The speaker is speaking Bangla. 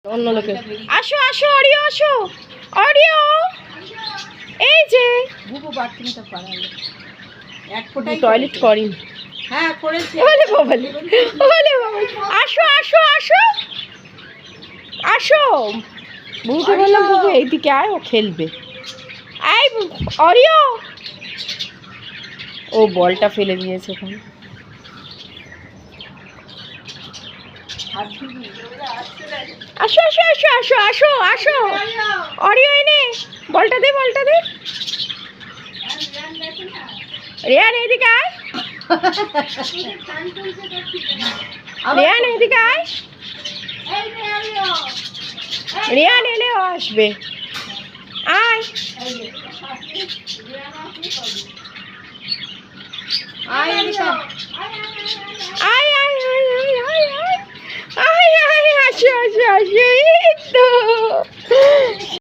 অন্য লোকে আসো আসো অরিও আসো অরিও এই যে বুবু বাথরুমটা পারালো এক ফোঁটাই টয়লেট করিন হ্যাঁ করেছি ওলে বাবালে ওলে বাবালে আসো আসো আসো আসো বুবুকে বললাম বুবু এইদিকে আয় ও খেলবে আয় অরিও ও বলটা ফেলে দিয়েছে ওখানে আসো আসো আসো আসো আসো আসো অরিও এনে বলটা দে রিয়ান এদিকে আয় রিয়ান এদিকে আয় রিয়ান এলেও আসবে আয় আয় এদিকে আয় আয় আয় আয় আয় আয় আয় আয় আসো আসো আসো এই তো